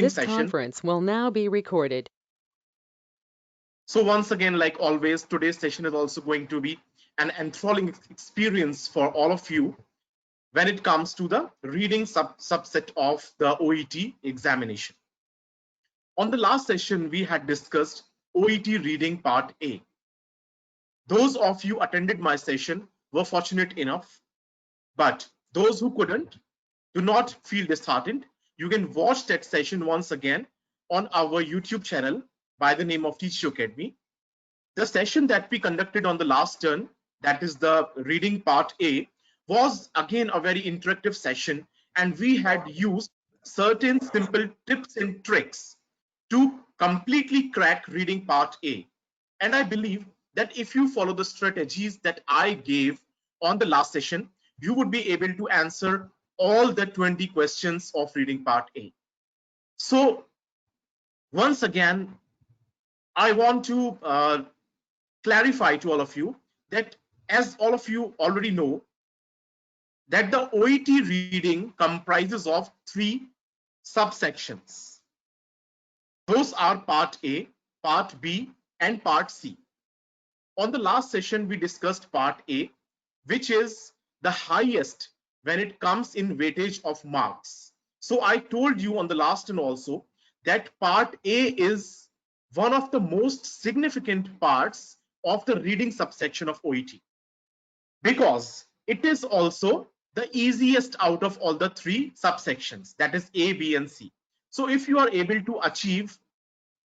This session. conference will now be recorded. So once again, like always, today's session is also going to be an enthralling experience for all of you when it comes to the reading subset of the OET examination. On the last session, we had discussed OET reading part A. Those of you attended my session were fortunate enough, but those who couldn't, do not feel disheartened. You can watch that session once again on our YouTube channel by the name of Teach You Academy. The session that we conducted on the last turn, that is the reading part A, was again a very interactive session, and we had used certain simple tips and tricks to completely crack reading part A. And I believe that if you follow the strategies that I gave on the last session, you would be able to answer all the 20 questions of reading part A. So once again, I want to clarify to all of you that, as all of you already know, that the OET reading comprises of 3 subsections. Those are part A, part B, and part C. On the last session, we discussed part A, which is the highest when it comes in weightage of marks. So I told you on the last one also that part A is one of the most significant parts of the reading subsection of OET, because it is also the easiest out of all the 3 subsections, that is A, B, and C. So if you are able to achieve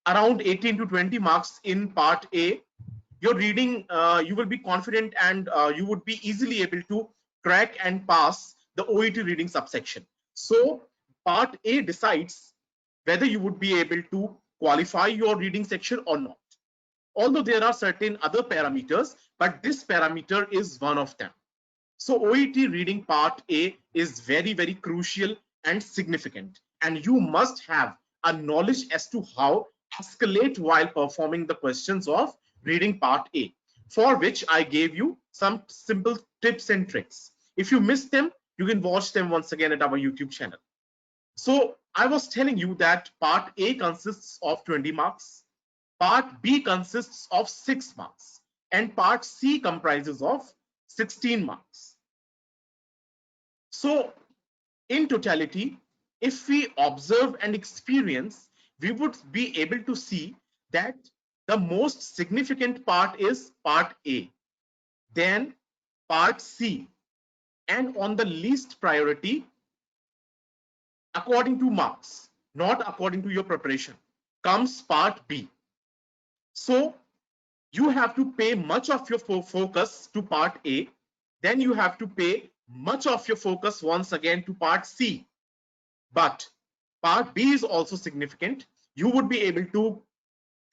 around 18 to 20 marks in part A, your reading, you will be confident, and you would be easily able to crack and pass the OET reading subsection. So part A decides whether you would be able to qualify your reading section or not. Although there are certain other parameters, but this parameter is one of them. So OET reading part A is very, very crucial and significant, and you must have a knowledge as to how escalate while performing the questions of reading part A, for which I gave you some simple tips and tricks. If you missed them, you can watch them once again at our YouTube channel. So I was telling you that part A consists of 20 marks, part B consists of 6 marks, and part C comprises of 16 marks. So in totality, if we observe and experience, we would be able to see that the most significant part is part A, then part C, and on the least priority, according to marks, not according to your preparation, comes part B. So you have to pay much of your focus to part A, then you have to pay much of your focus once again to part C. But part B is also significant. You would be able to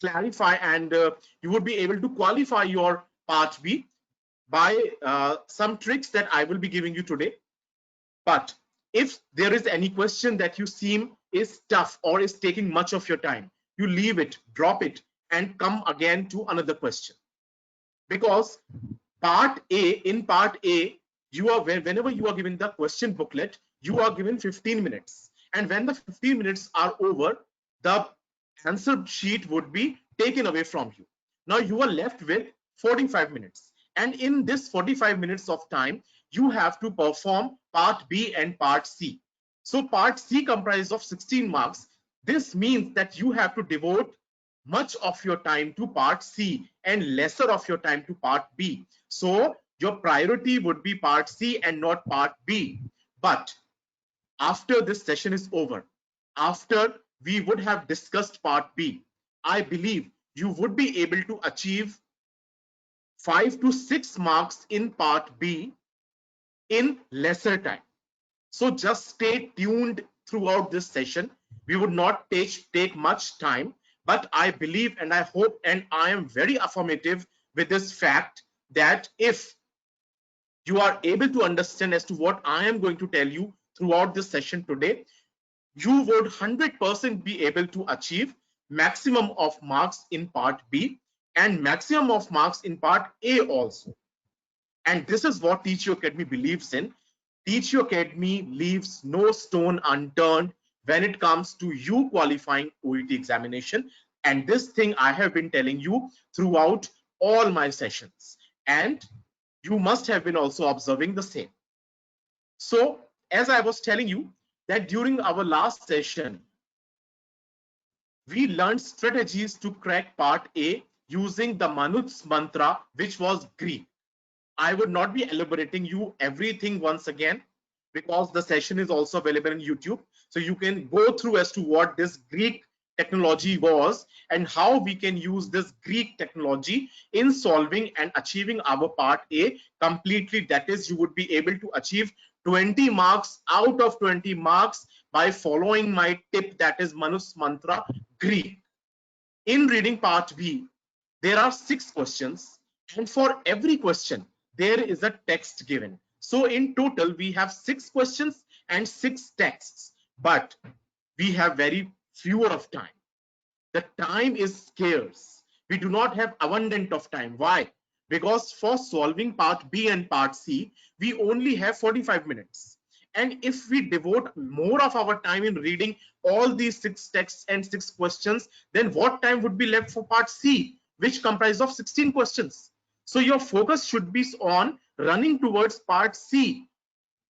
clarify, and you would be able to qualify your part B by some tricks that I will be giving you today. But if there is any question that you seem is tough or is taking much of your time, you leave it, drop it, and come again to another question. Because in part A, you are, whenever you are given the question booklet, you are given 15 minutes. And when the 15 minutes are over, the answer sheet would be taken away from you. Now you are left with 45 minutes. And in this 45 minutes of time, you have to perform part B and part C. So part C comprises of 16 marks. This means that you have to devote much of your time to part C and lesser of your time to part B. So your priority would be part C and not part B. But after this session is over, after we would have discussed part B, I believe you would be able to achieve 5 to 6 marks in part B in lesser time. So just stay tuned throughout this session. We would not take much time, but I believe and I hope and I am very affirmative with this fact that if you are able to understand as to what I am going to tell you throughout this session today, you would 100% be able to achieve maximum of marks in part B and maximum of marks in part A also. And this is what Teach You Academy believes in. Teach You Academy leaves no stone unturned. when it comes to you qualifying OET examination. And this thing I have been telling you throughout all my sessions, and you must have been also observing the same. So as I was telling you that during our last session, we learned strategies to crack part A using the Manut's mantra, which was Greek. I would not be elaborating you everything once again, because the session is also available in YouTube. So you can go through as to what this Greek technology was and how we can use this Greek technology in solving and achieving our part A completely. That is, you would be able to achieve 20 marks out of 20 marks by following my tip, that is Manus Mantra Greek. In reading part B, there are 6 questions, and for every question there is a text given. So in total we have 6 questions and 6 texts, but we have very fewer of time. The time is scarce. We do not have abundant of time. Why? Because for solving part B and part C, we only have 45 minutes. And if we devote more of our time in reading all these 6 texts and 6 questions, then what time would be left for part C, which comprises of 16 questions? So your focus should be on running towards part C,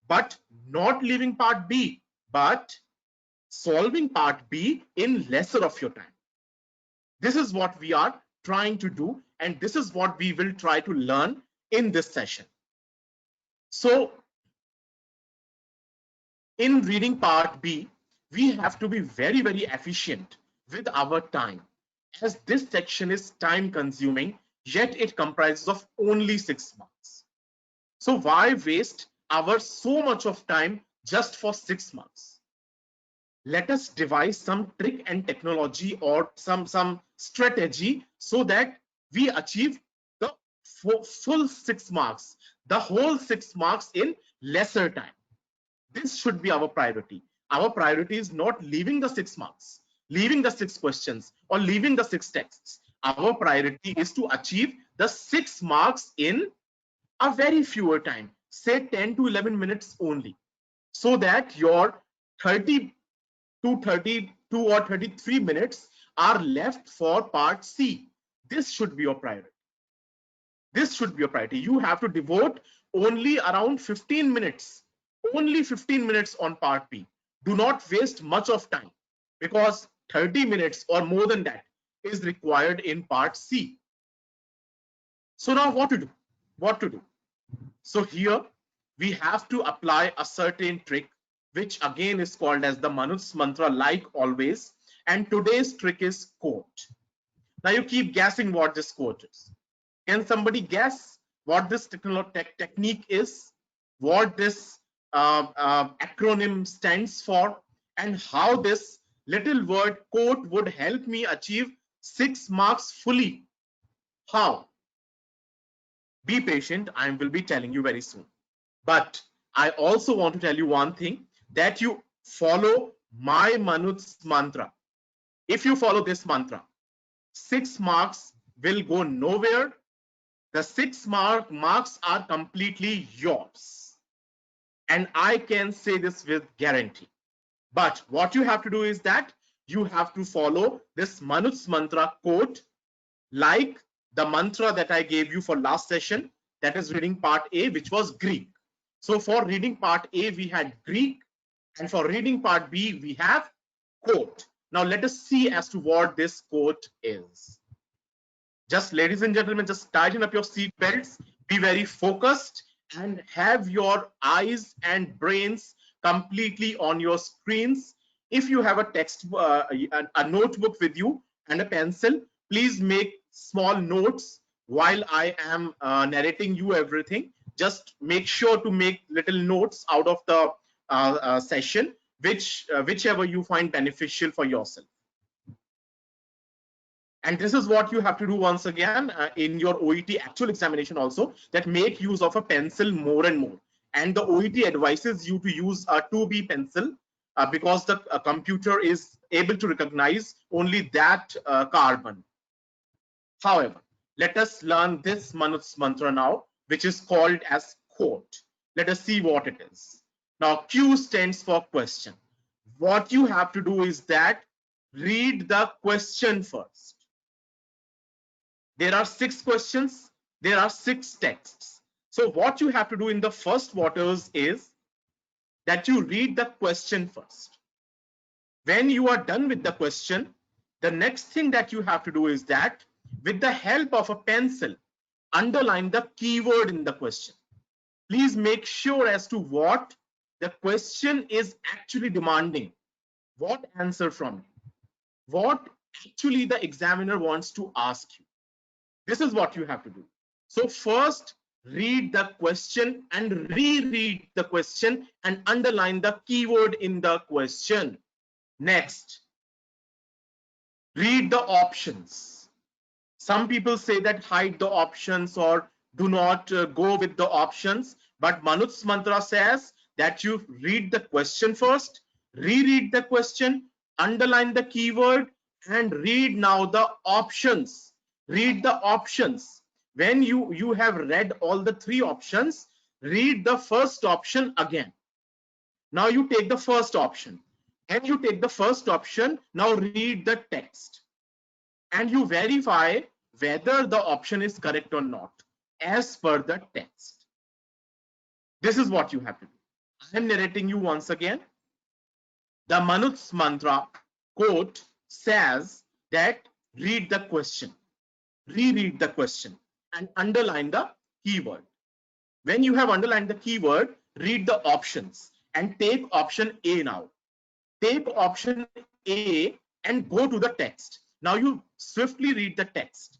but not leaving part B, but solving part B in lesser of your time. This is what we are trying to do, and this is what we will try to learn in this session. So in reading part B, we have to be very, very efficient with our time, as this section is time consuming, yet it comprises of only 6 marks. So why waste our so much of time just for 6 marks? Let us devise some trick and technology or some strategy so that we achieve the full 6 marks, the whole 6 marks in lesser time. This should be our priority. Our priority is not leaving the 6 marks, leaving the 6 questions, or leaving the 6 texts. Our priority is to achieve the 6 marks in a very fewer time, say 10 to 11 minutes only, so that your 30 to 32 or 33 minutes are left for part C. This should be your priority. This should be your priority. You have to devote only around 15 minutes, only 15 minutes on part B. Do not waste much of time, because 30 minutes or more than that is required in part C. So now what to do? What to do? So here we have to apply a certain trick, which again is called as the Manut's Mantra, like always. And today's trick is quote. Now you keep guessing what this quote is. Can somebody guess what this technique is? What this acronym stands for? And how this little word quote would help me achieve 6 marks fully? How? Be patient, I will be telling you very soon. But I also want to tell you one thing, that you follow my Manut's Mantra. If you follow this mantra, 6 marks will go nowhere. The 6 marks are completely yours. And I can say this with guarantee. But what you have to do is that you have to follow this Manut's Mantra quote, like the mantra that I gave you for last session, that is reading part A, which was Greek. So for reading part A, we had Greek, and for reading part B, we have quote. Now let us see as to what this quote is. Just, ladies and gentlemen, just tighten up your seat belts, be very focused, and have your eyes and brains completely on your screens. If you have a a notebook with you and a pencil, please make small notes while I am narrating you everything. Just make sure to make little notes out of the session, whichever you find beneficial for yourself. And this is what you have to do once again in your OET actual examination also, that make use of a pencil more and more. And the OET advises you to use a 2B pencil because the computer is able to recognize only that carbon. However, let us learn this Manut's Mantra now, which is called as quote. Let us see what it is. Now, Q stands for question. what you have to do is that read the question first. There are 6 questions, there are 6 texts. So what you have to do in the first waters is that you read the question first. When you are done with the question, the next thing that you have to do is that with the help of a pencil, underline the keyword in the question. Please make sure as to what the question is actually demanding. What answer from you? What actually the examiner wants to ask you. This is what you have to do. So first, read the question and reread the question and underline the keyword in the question. Next, read the options. Some people say that hide the options or do not go with the options, but Manut's mantra says that you read the question first, reread the question, underline the keyword, and read now the options. Read the options. When you have read all the 3 options, read the first option again. Now you take the first option. And you take the first option, now read the text. And you verify whether the option is correct or not as per the text. This is what you have to do. I am narrating you once again. The Manut's mantra quote says that read the question, reread the question, and underline the keyword. When you have underlined the keyword, read the options and take option A now. Take option A and go to the text. Now you swiftly read the text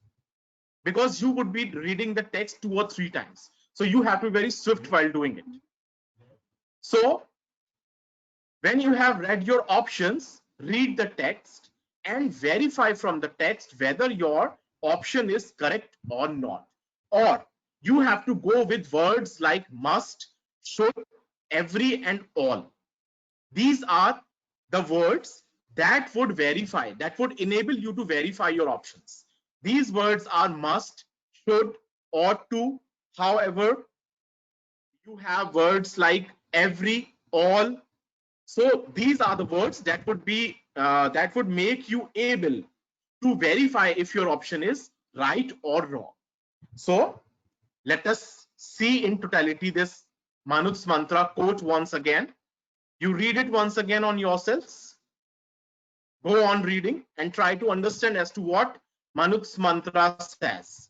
because you would be reading the text 2 or 3 times. So you have to be very swift while doing it. So when you have read your options, read the text and verify from the text whether your option is correct or not. Or you have to go with words like must, should, every, and all. These are the words that would verify, that would enable you to verify your options. These words are must, should, ought to. However, you have words like every, all. So these are the words that would be that would make you able to verify if your option is right or wrong. So let us see in totality this Manut's mantra quote once again. You read it once again on yourselves. Go on reading and try to understand as to what Manut's mantra says.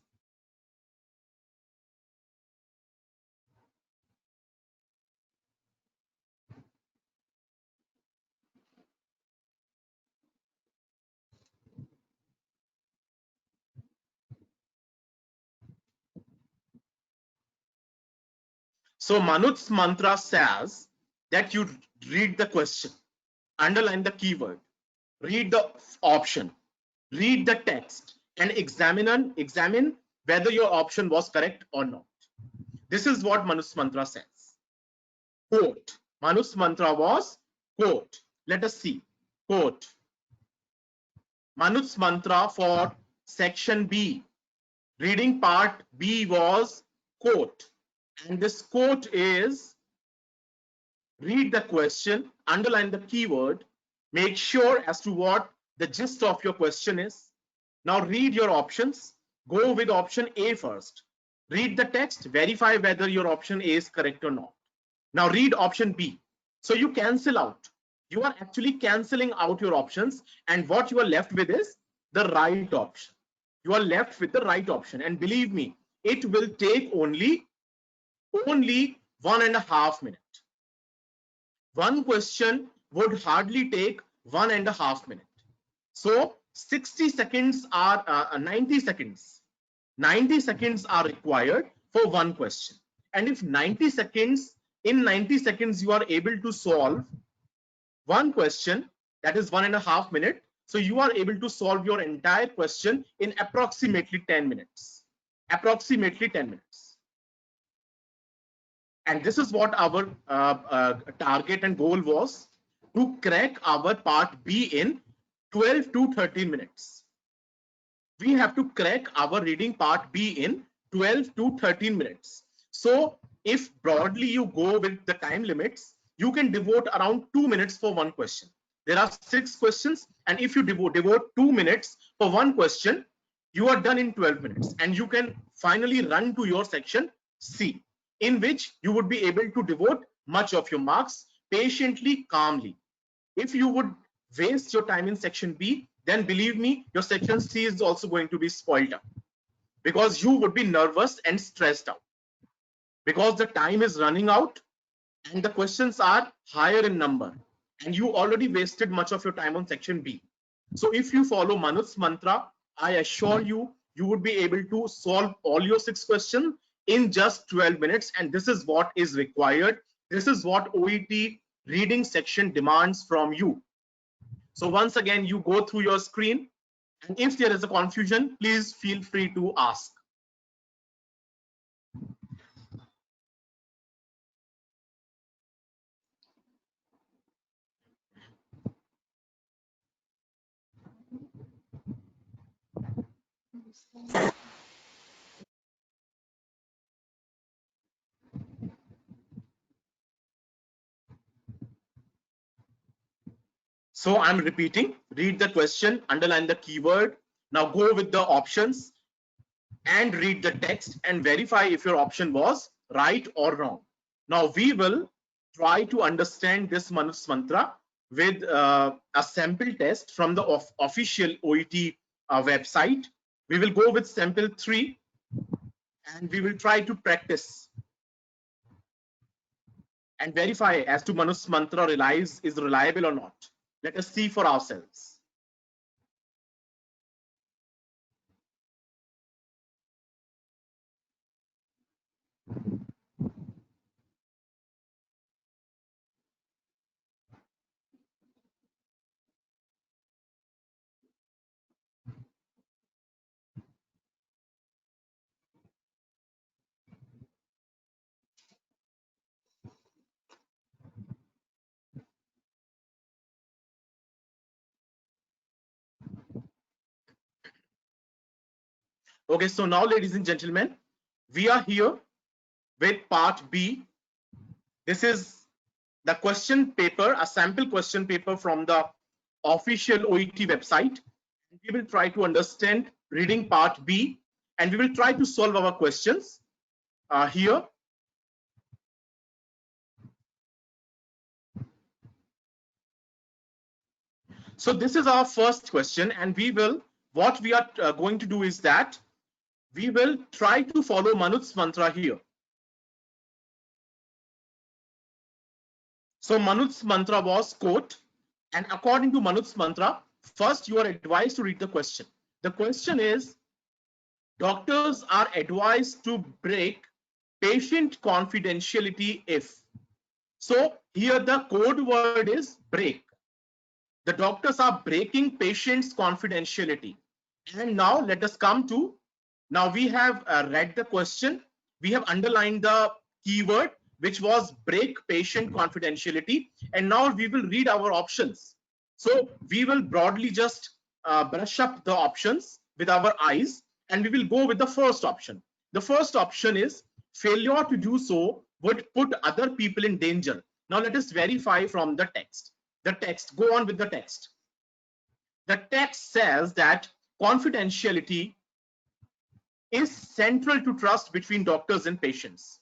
So Manut's mantra says that you read the question, underline the keyword, read the option, read the text, and examine whether your option was correct or not. This is what Manut's mantra says. Quote. Manut's mantra was quote. Let us see. Quote. Manut's mantra for section B, reading part B, was quote. And this quote is: read the question, underline the keyword, make sure as to what the gist of your question is. Now read your options. Go with option A first. Read the text, verify whether your option A is correct or not. Now read option B. So you cancel out. You are actually cancelling out your options, and what you are left with is the right option. You are left with the right option, and believe me, it will take only 1.5 minutes. One question would hardly take 1.5 minutes. So 60 seconds are 90 seconds. 90 seconds are required for one question. And if in 90 seconds you are able to solve one question, that is 1.5 minutes. So you are able to solve your entire question in approximately 10 minutes. Approximately 10 minutes. And this is what our target and goal was, to crack our part B in 12 to 13 minutes. We have to crack our reading part B in 12 to 13 minutes. So if broadly you go with the time limits, you can devote around 2 minutes for one question. There are 6 questions, and if you devote 2 minutes for one question, you are done in 12 minutes, and you can finally run to your section C, in which you would be able to devote much of your marks patiently, calmly. If you would waste your time in section B, then believe me, your section C is also going to be spoiled up, because you would be nervous and stressed out, because the time is running out and the questions are higher in number, and you already wasted much of your time on section B. So if you follow Manut's mantra, I assure you, you would be able to solve all your 6 questions in just 12 minutes. And this is what is required. This is what OET reading section demands from you. So once again, you go through your screen, and if there is a confusion, please feel free to ask. So I'm repeating, read the question, underline the keyword. Now go with the options and read the text and verify if your option was right or wrong. Now we will try to understand this Manut's mantra with a sample test from the official OET website. We will go with sample 3 and we will try to practice and verify as to Manut's mantra is reliable or not. Let us see for ourselves. Okay, so now, ladies and gentlemen, we are here with part B. This is the question paper, a sample question paper from the official OET website. We will try to understand reading part B, and we will try to solve our questions here. So this is our first question, and what we are going to do is that we will try to follow Manut's mantra here. So Manut's mantra was, quote, and according to Manut's mantra, first you are advised to read the question. The question is, doctors are advised to break patient confidentiality if. So here the code word is break. The doctors are breaking patients' confidentiality. And now let us come to, now we have read the question. We have underlined the keyword, which was break patient confidentiality. And now we will read our options. So we will broadly just brush up the options with our eyes, and we will go with the first option. The first option is failure to do so would put other people in danger. Now let us verify from the text. The text, go on with the text. The text says that confidentiality is central to trust between doctors and patients.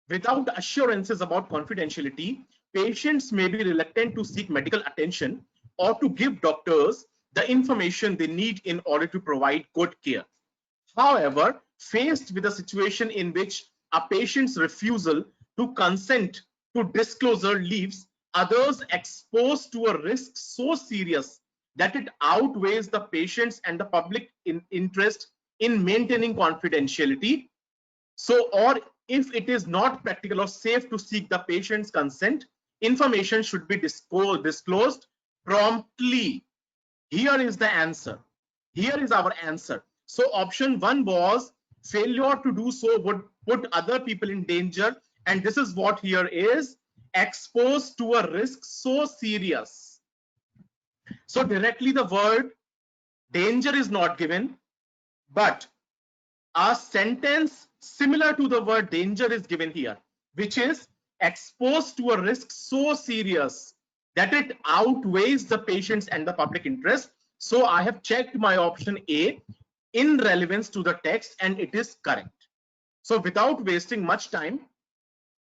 Without assurances about confidentiality, patients may be reluctant to seek medical attention or to give doctors the information they need in order to provide good care. However, faced with a situation in which a patient's refusal to consent to disclosure leaves others exposed to a risk so serious that it outweighs the patient's and the public interest in maintaining confidentiality. So, or if it is not practical or safe to seek the patient's consent, information should be disclosed promptly. Here is the answer. Here is our answer. So option 1 was failure to do so would put other people in danger, and this is what here is, exposed to a risk so serious. So directly the word danger is not given, but a sentence similar to the word danger is given here, which is exposed to a risk so serious that it outweighs the patient's and the public interest. So I have checked my option A in relevance to the text, and it is correct. So without wasting much time,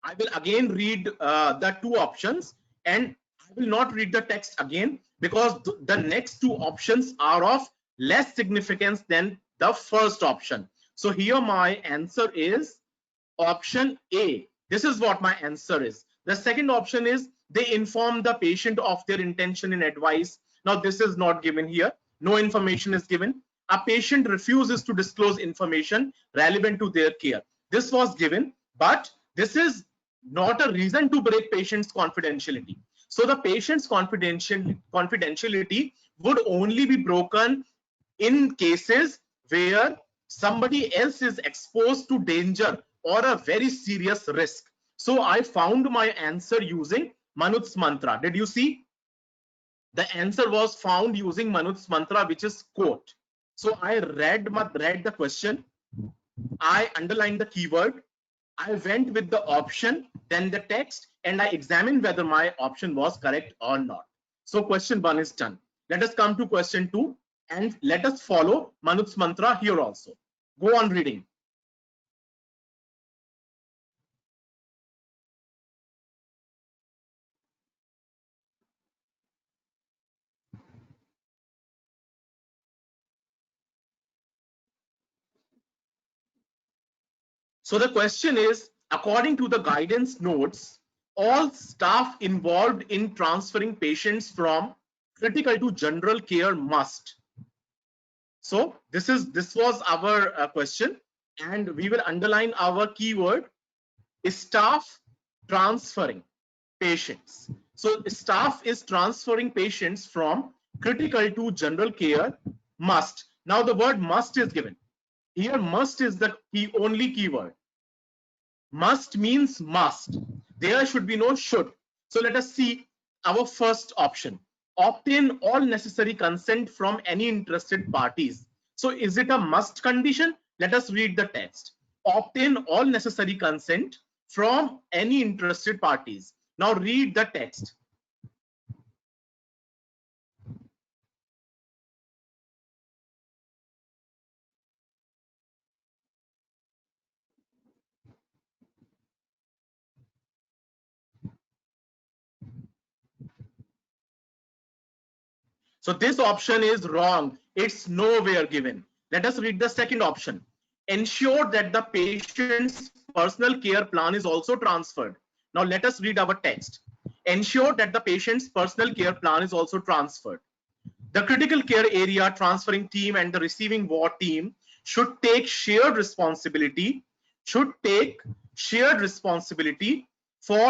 I will again read the two options, and I will not read the text again because the next two options are of less significance than the first option. So here my answer is option A. This is what my answer is. The second option is they inform the patient of their intention in advice. Now this is not given here. No information is given. A patient refuses to disclose information relevant to their care. This was given, but this is not a reason to break patient's confidentiality. So the patient's confidentiality would only be broken in cases where somebody else is exposed to danger or a very serious risk. So I found my answer using Manut's mantra. Did you see? The answer was found using Manut's mantra, which is quote. So I read the question, I underlined the keyword, I went with the option, then the text, and I examined whether my option was correct or not. So question 1 is done. Let us come to question 2, and let us follow Manut's mantra here also. Go on reading. So the question is, according to the guidance notes, all staff involved in transferring patients from critical to general care must. So this was our question, and we will underline our keyword, staff transferring patients. So staff is transferring patients from critical to general care must. Now the word must is given. Here must is the only keyword. Must means must. There should be no should. So let us see our first option. Obtain all necessary consent from any interested parties. So is it a must condition? Let us read the text. Obtain all necessary consent from any interested parties. Now read the text. So this option is wrong. It's nowhere given. Let us read the second option. Ensure that the patient's personal care plan is also transferred. Now let us read our text. Ensure that the patient's personal care plan is also transferred. The critical care area transferring team and the receiving ward team should take shared responsibility for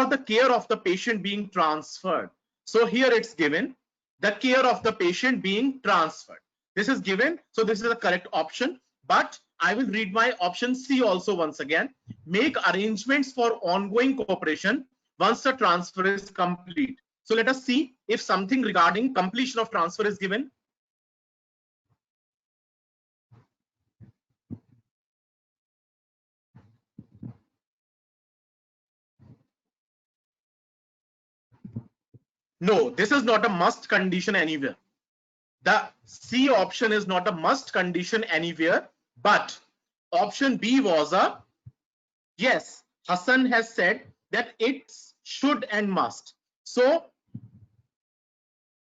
the care of the patient being transferred. So here it's given, the care of the patient being transferred. This is given, so this is the correct option. But I will read my option C also once again. Make arrangements for ongoing cooperation once the transfer is complete. So let us see if something regarding completion of transfer is given. No, this is not a must condition anywhere. The C option is not a must condition anywhere, but option B was a yes. Hassan has said that it's should and must. So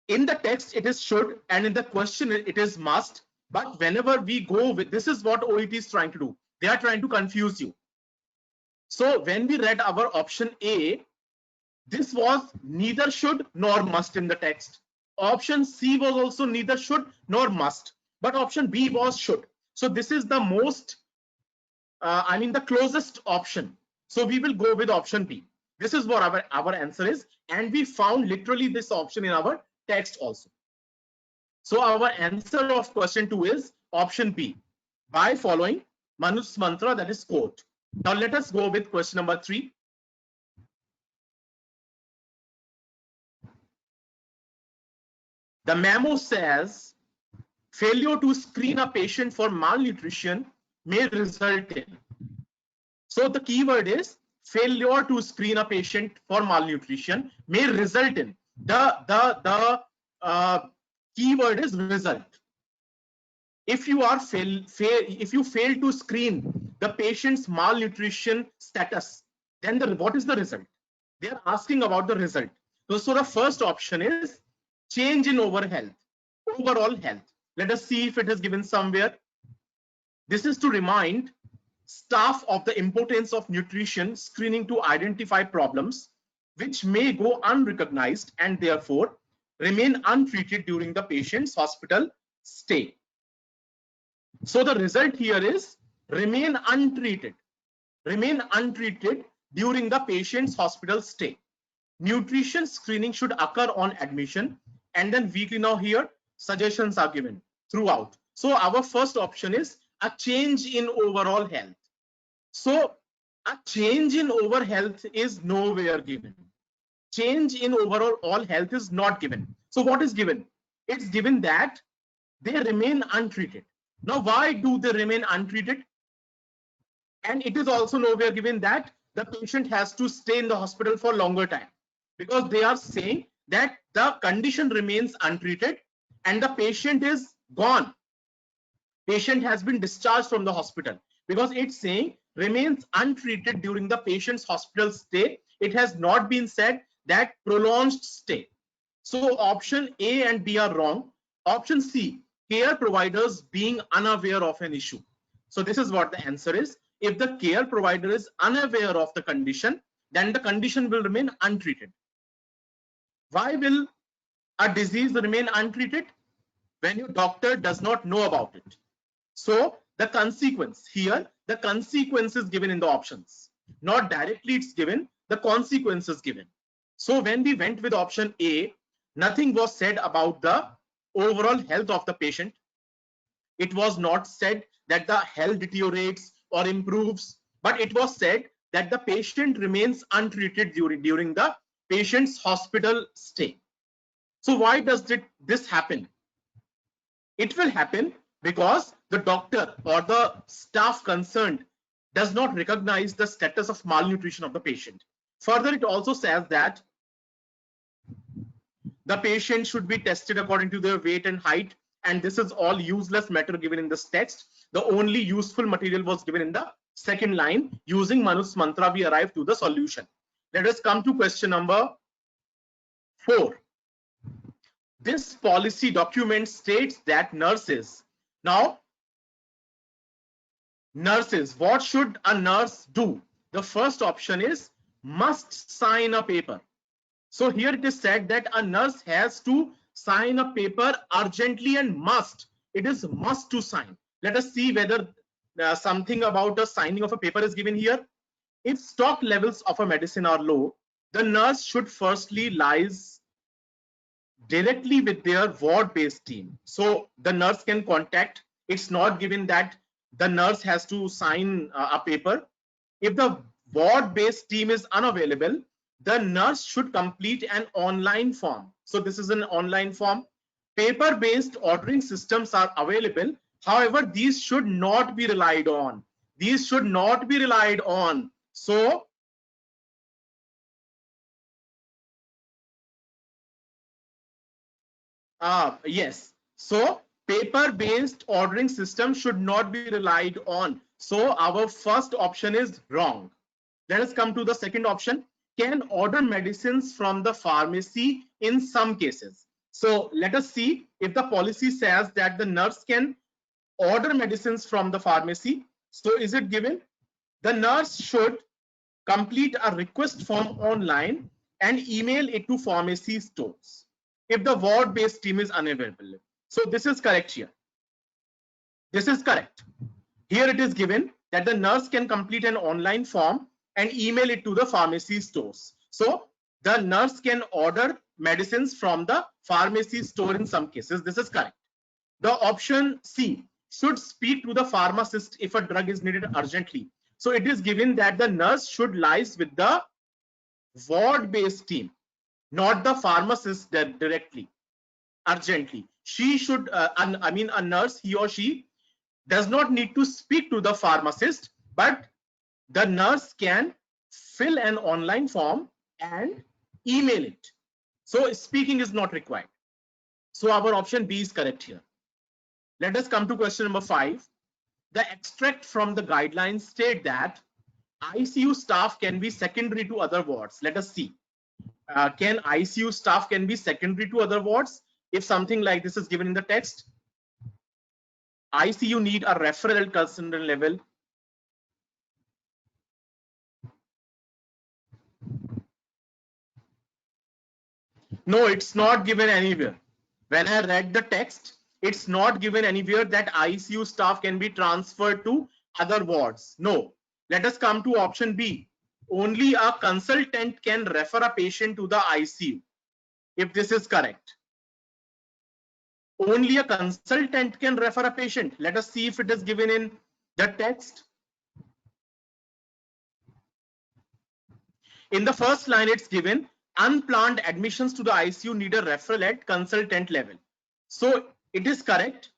in the text it is should, and in the question it is must. But whenever we go with, this is what OET is trying to do. They are trying to confuse you. So when we read our option A, this was neither should nor must in the text. Option C was also neither should nor must, but option B was should. So this is the most, the closest option. So we will go with option B. This is what our answer is, and we found literally this option in our text also. So our answer of question 2 is option B, by following Manu's mantra, that is quote. Now let us go with question number 3. The memo says failure to screen a patient for malnutrition may result in. So the keyword is failure to screen a patient for malnutrition may result in. The keyword is result. If you are if you fail to screen the patient's malnutrition status, then what is the result? They are asking about the result. So the first option is change in overall health. Let us see if it is given somewhere. This is to remind staff of the importance of nutrition screening to identify problems which may go unrecognized and therefore remain untreated during the patient's hospital stay. So the result here is remain untreated during the patient's hospital stay. Nutrition screening should occur on admission, and then weekly. Now here suggestions are given throughout. So our first option is a change in overall health. So a change in overall health is nowhere given. Change in overall health is not given. So what is given? It's given that they remain untreated. Now, why do they remain untreated? And it is also nowhere given that the patient has to stay in the hospital for longer time, because they are saying that the condition remains untreated and the patient is gone. Patient has been discharged from the hospital, because it's saying remains untreated during the patient's hospital stay. It has not been said that prolonged stay. So option A and B are wrong. Option C, care providers being unaware of an issue. So this is what the answer is. If the care provider is unaware of the condition, then the condition will remain untreated. Why will a disease remain untreated? When your doctor does not know about it. So the consequence here, the consequence is given in the options. Not directly it's given, the consequence is given. So when we went with option A, nothing was said about the overall health of the patient. It was not said that the health deteriorates or improves, but it was said that the patient remains untreated during the patient's hospital stay. So why does this happen? It will happen because the doctor or the staff concerned does not recognize the status of malnutrition of the patient. Further, it also says that the patient should be tested according to their weight and height, and this is all useless matter given in this text. The only useful material was given in the second line. Using Manu's mantra, we arrive to the solution. Let us come to question number 4. This policy document states that nurses, now nurses, what should a nurse do? The first option is must sign a paper. So here it is said that a nurse has to sign a paper urgently and must. It is must to sign. Let us see whether something about the signing of a paper is given here. If stock levels of a medicine are low, the nurse should firstly liaise directly with their ward-based team. So the nurse can contact. It's not given that the nurse has to sign a paper. If the ward-based team is unavailable, the nurse should complete an online form. So this is an online form. Paper-based ordering systems are available. However, these should not be relied on. These should not be relied on. So yes. So paper-based ordering system should not be relied on. So our first option is wrong. Let us come to the second option. Can order medicines from the pharmacy in some cases. So let us see if the policy says that the nurse can order medicines from the pharmacy. So is it given? The nurse should complete a request form online and email it to pharmacy stores if the ward-based team is unavailable. So this is correct here. This is correct. Here it is given that the nurse can complete an online form and email it to the pharmacy stores. So the nurse can order medicines from the pharmacy store in some cases. This is correct. The option C, should speak to the pharmacist if a drug is needed urgently. So it is given that the nurse should liaise with the ward-based team, not the pharmacist directly, urgently. She should, a nurse, he or she does not need to speak to the pharmacist, but the nurse can fill an online form and email it So speaking is not required. So our option B is correct here. Let us come to question number 5. The extract from the guidelines state that ICU staff can be secondary to other wards. Let us see. Can ICU staff can be secondary to other wards? If something like this is given in the text, ICU need a referral at consultant level. No, it's not given anywhere. When I read the text, it's not given anywhere that ICU staff can be transferred to other wards. No. Let us come to option B. Only a consultant can refer a patient to the ICU. If this is correct. Only a consultant can refer a patient. Let us see if it is given in the text. In the first line, it's given unplanned admissions to the ICU need a referral at consultant level. So it is correct.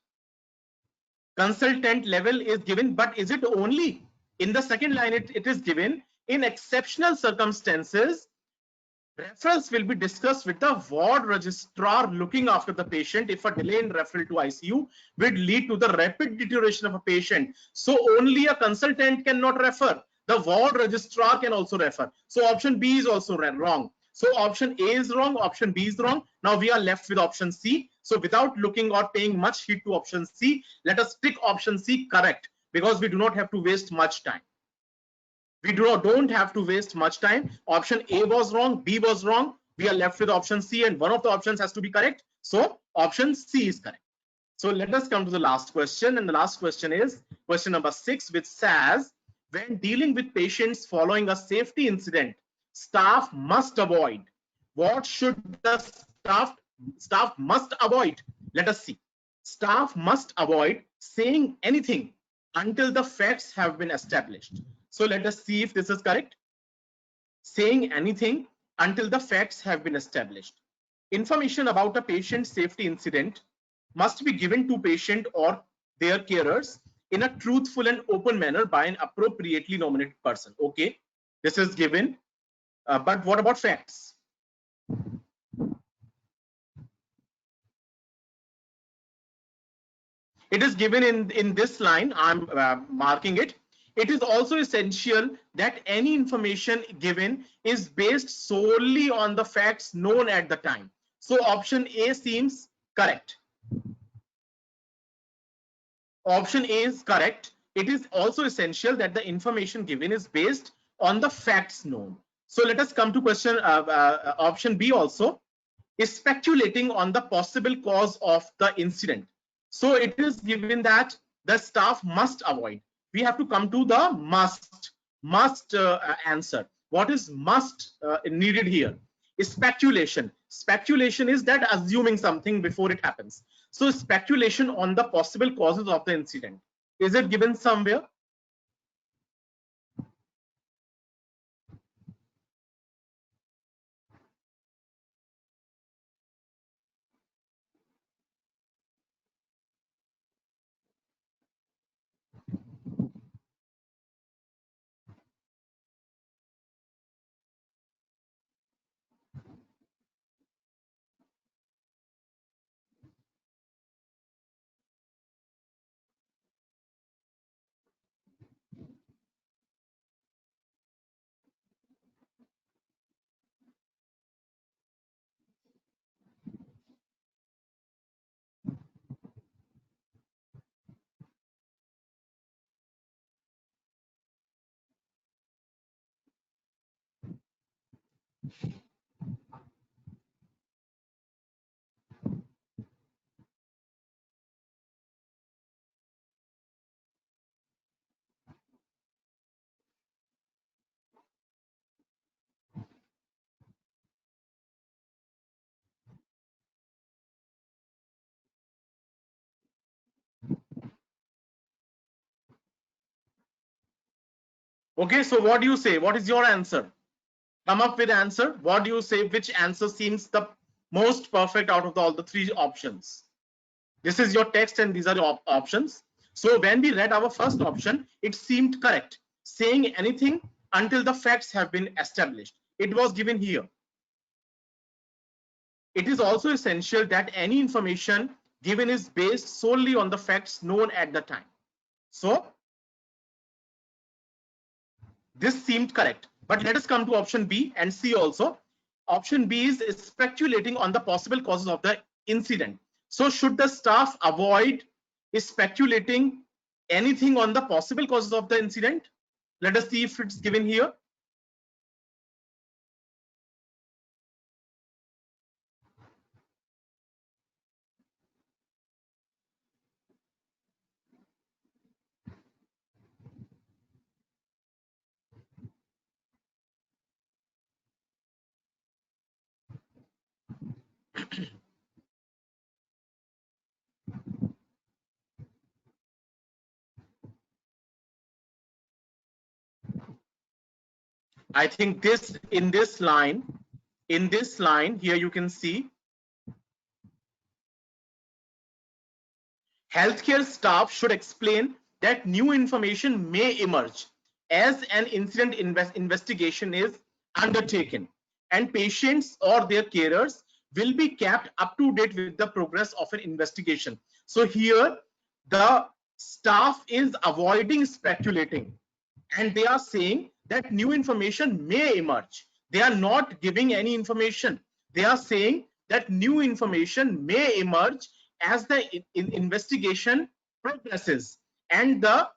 Consultant level is given, but is it only? In the second line, it is given in exceptional circumstances, referrals will be discussed with the ward registrar looking after the patient if a delay in referral to ICU would lead to the rapid deterioration of a patient. So only a consultant cannot refer. The ward registrar can also refer. So option B is also wrong. So option A is wrong, option B is wrong. Now we are left with option C. So without looking or paying much heed to option C, let us pick option C correct, because we do not have to waste much time. We don't have to waste much time. Option A was wrong, B was wrong. We are left with option C, and one of the options has to be correct. So option C is correct. So let us come to the last question, and the last question is question number 6, which says, when dealing with patients following a safety incident, staff must avoid. What should the staff must avoid? Let us see. Staff must avoid saying anything until the facts have been established. So let us see if this is correct. Saying anything until the facts have been established. Information about a patient safety incident must be given to patient or their carers in a truthful and open manner by an appropriately nominated person. Okay, this is given, but what about facts? It is given in this line. I'm marking it. It is also essential that any information given is based solely on the facts known at the time. So option A seems correct. Option A is correct. It is also essential that the information given is based on the facts known. So let us come to question option B also. Is speculating on the possible cause of the incident. So it is given that the staff must avoid. We have to come to the must answer. What is must needed here? Is speculation. Speculation is that assuming something before it happens. So speculation on the possible causes of the incident. Is it given somewhere? Okay, so what do you say? What is your answer? Come up with answer. What do you say? Which answer seems the most perfect out of all the three options? This is your text and these are your options. So when we read our first option, it seemed correct. Saying anything until the facts have been established. It was given here. It is also essential that any information given is based solely on the facts known at the time. So this seemed correct, but let us come to option B and C also. Option B is speculating on the possible causes of the incident. So should the staff avoid speculating anything on the possible causes of the incident? Let us see if it's given here. I think in this line here you can see healthcare staff should explain that new information may emerge as an incident investigation is undertaken, and patients or their carers will be kept up to date with the progress of an investigation. So here the staff is avoiding speculating, and they are saying that new information may emerge. They are not giving any information. They are saying that new information may emerge as the investigation progresses, and the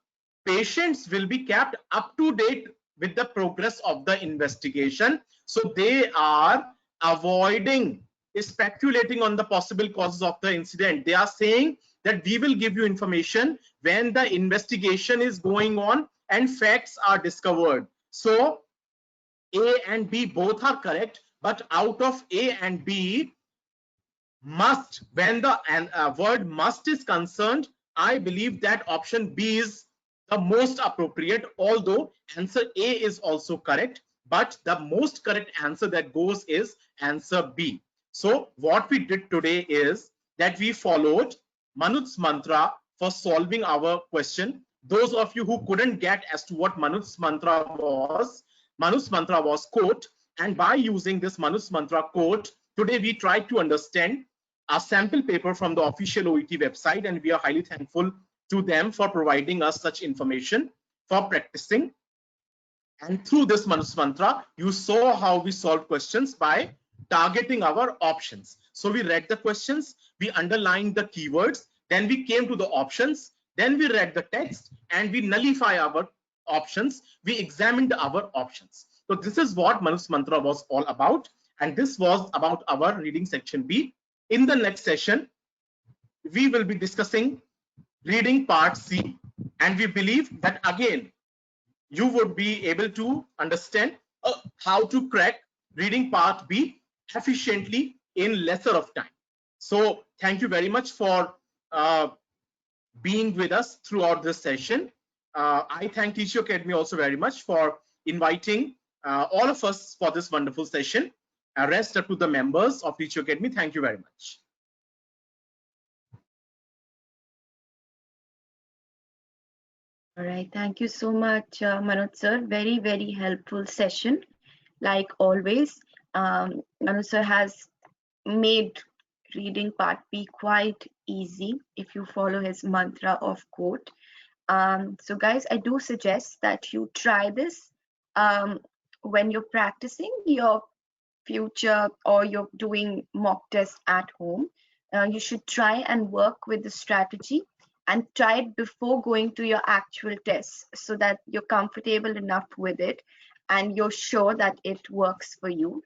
patients will be kept up to date with the progress of the investigation. So they are avoiding speculating on the possible causes of the incident. They are saying that we will give you information when the investigation is going on and facts are discovered. So A and B both are correct, but out of A and B, must, when the word must is concerned, I believe that option B is the most appropriate, although answer A is also correct, but the most correct answer that goes is answer B. So what we did today is that we followed Manut's mantra for solving our question. Those of you who couldn't get as to what Manut's mantra was quote, and by using this Manut's mantra quote, today we tried to understand a sample paper from the official OET website, and we are highly thankful to them for providing us such information for practicing. And through this Manut's mantra, you saw how we solve questions by targeting our options. So we read the questions, we underlined the keywords, then we came to the options, then we read the text, and we nullify our options. We examined our options. So this is what Manut's mantra was all about, and this was about our reading section B. In the next session, we will be discussing reading part C, and we believe that again you would be able to understand how to crack reading part B efficiently in lesser of time. So thank you very much for being with us throughout this session. I thank Teacher Academy also very much for inviting all of us for this wonderful session. Rest up to the members of Teacher Academy. Thank you very much. All right, thank you so much, Manoj sir. Very, very helpful session. Like always, Manoj sir has made reading part B quite easy if you follow his mantra of quote. So guys, I do suggest that you try this when you're practicing your future or you're doing mock tests at home. You should try and work with the strategy and try it before going to your actual tests so that you're comfortable enough with it and you're sure that it works for you.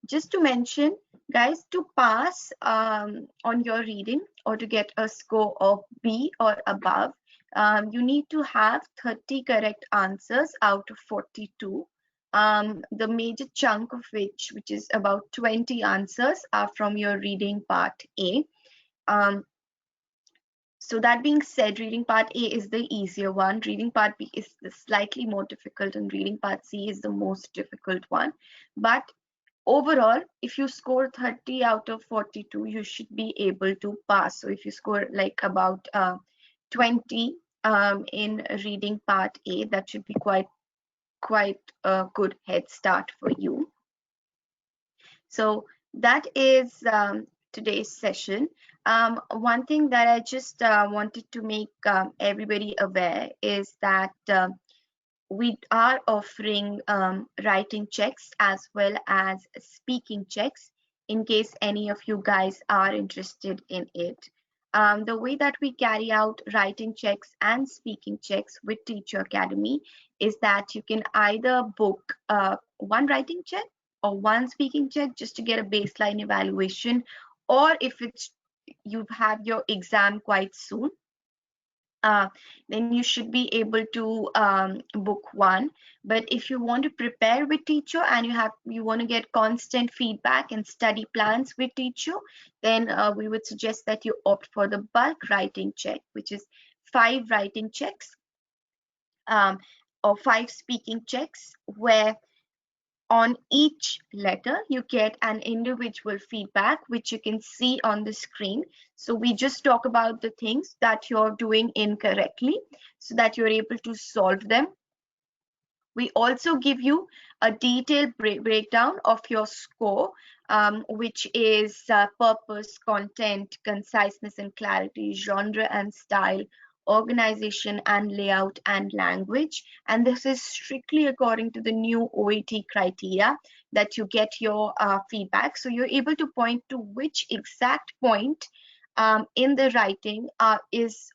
Just to mention, guys, to pass on your reading or to get a score of B or above, you need to have 30 correct answers out of 42. The major chunk of which is about 20 answers, are from your reading part A. So that being said, reading part A is the easier one. Reading part B is slightly more difficult, and reading part C is the most difficult one. But overall, if you score 30 out of 42, you should be able to pass. So if you score like about 20 in reading part A, that should be quite a good head start for you. So that is today's session. One thing that I just wanted to make everybody aware is that we are offering writing checks as well as speaking checks in case any of you guys are interested in it. The way that we carry out writing checks and speaking checks with Teacher Academy is that you can either book one writing check or one speaking check just to get a baseline evaluation, or if it's you have your exam quite soon, then you should be able to book one. But if you want to prepare with teacher and you want to get constant feedback and study plans with teacher, then we would suggest that you opt for the bulk writing check, which is 5 writing checks or 5 speaking checks, where on each letter you get an individual feedback which you can see on the screen. So we just talk about the things that you're doing incorrectly so that you're able to solve them. We also give you a detailed breakdown of your score, which is purpose, content, conciseness and clarity, genre and style, organization and layout and language. And this is strictly according to the new OET criteria that you get your feedback. So you're able to point to which exact point in the writing is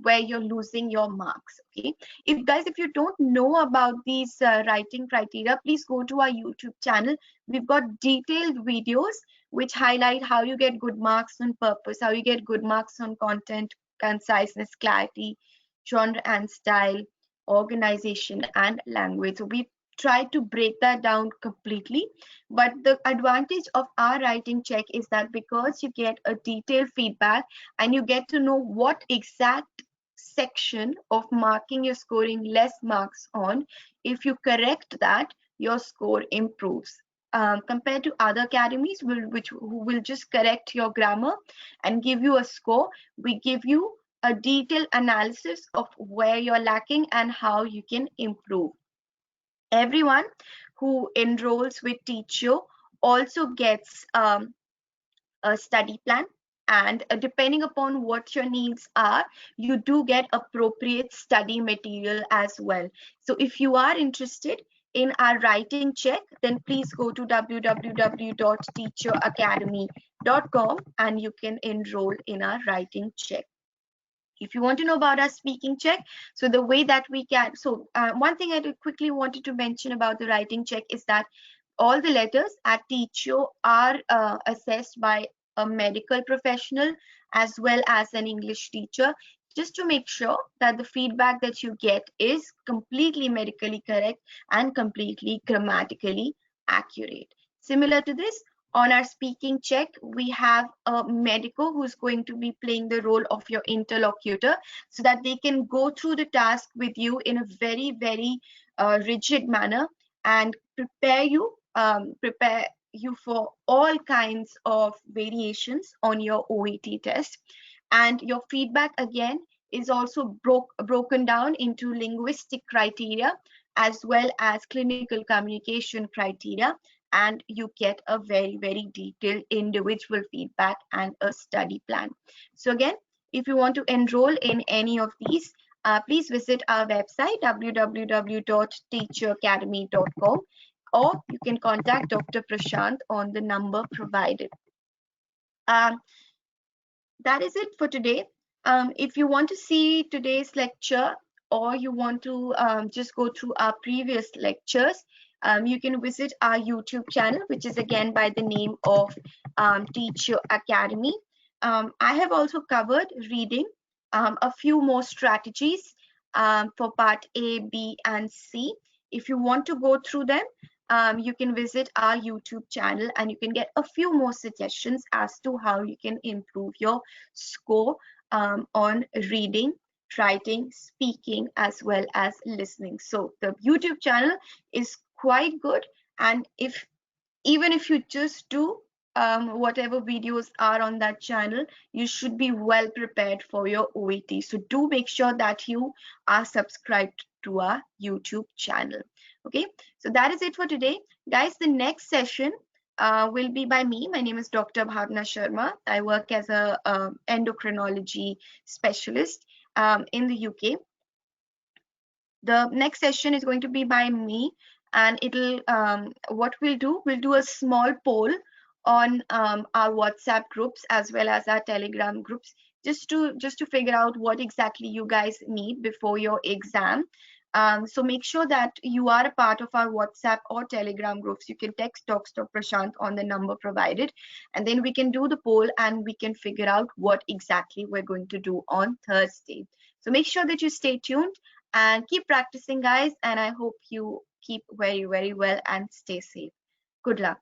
where you're losing your marks. Okay, if you don't know about these writing criteria, please go to our YouTube channel. We've got detailed videos which highlight how you get good marks on purpose, how you get good marks on content, conciseness, clarity, genre and style, organization and language. So we try to break that down completely. But the advantage of our writing check is that because you get a detailed feedback and you get to know what exact section of marking you're scoring less marks on, if you correct that, your score improves. Compared to other academies who will just correct your grammar and give you a score, we give you a detailed analysis of where you're lacking and how you can improve. Everyone who enrolls with Teachio also gets a study plan, and depending upon what your needs are, you do get appropriate study material as well. So if you are interested in our writing check, then please go to www.teacheracademy.com and you can enroll in our writing check. If you want to know about our speaking check, so the way that we can, one thing I quickly wanted to mention about the writing check is that all the letters at Teachio are assessed by a medical professional as well as an English teacher, just to make sure that the feedback that you get is completely medically correct and completely grammatically accurate. Similar to this, on our speaking check, we have a medico who's going to be playing the role of your interlocutor so that they can go through the task with you in a very, very rigid manner and prepare you for all kinds of variations on your OET test. And your feedback again is also broken down into linguistic criteria as well as clinical communication criteria, and you get a very, very detailed individual feedback and a study plan. So again, if you want to enroll in any of these, please visit our website www.teacheracademy.com, or you can contact Dr. Prashant on the number provided. That is it for today. If you want to see today's lecture, or you want to just go through our previous lectures, you can visit our YouTube channel, which is again by the name of Teacher Academy. I have also covered reading, a few more strategies for part A, B, and C. If you want to go through them, you can visit our YouTube channel and you can get a few more suggestions as to how you can improve your score on reading, writing, speaking, as well as listening. So the YouTube channel is quite good, and even if you just do whatever videos are on that channel, you should be well prepared for your OET. So do make sure that you are subscribed to our YouTube channel. Okay, so that is it for today, guys. The next session will be by me. My name is Dr. Bhavna Sharma. I work as a endocrinology specialist in the UK. The next session is going to be by me, and it'll what we'll do a small poll on our WhatsApp groups as well as our Telegram groups, just to figure out what exactly you guys need before your exam. So make sure that you are a part of our WhatsApp or Telegram groups. You can text Dr. Prashant on the number provided, and then we can do the poll and we can figure out what exactly we're going to do on Thursday. So make sure that you stay tuned and keep practicing, guys, and I hope you keep very, very well and stay safe. Good luck.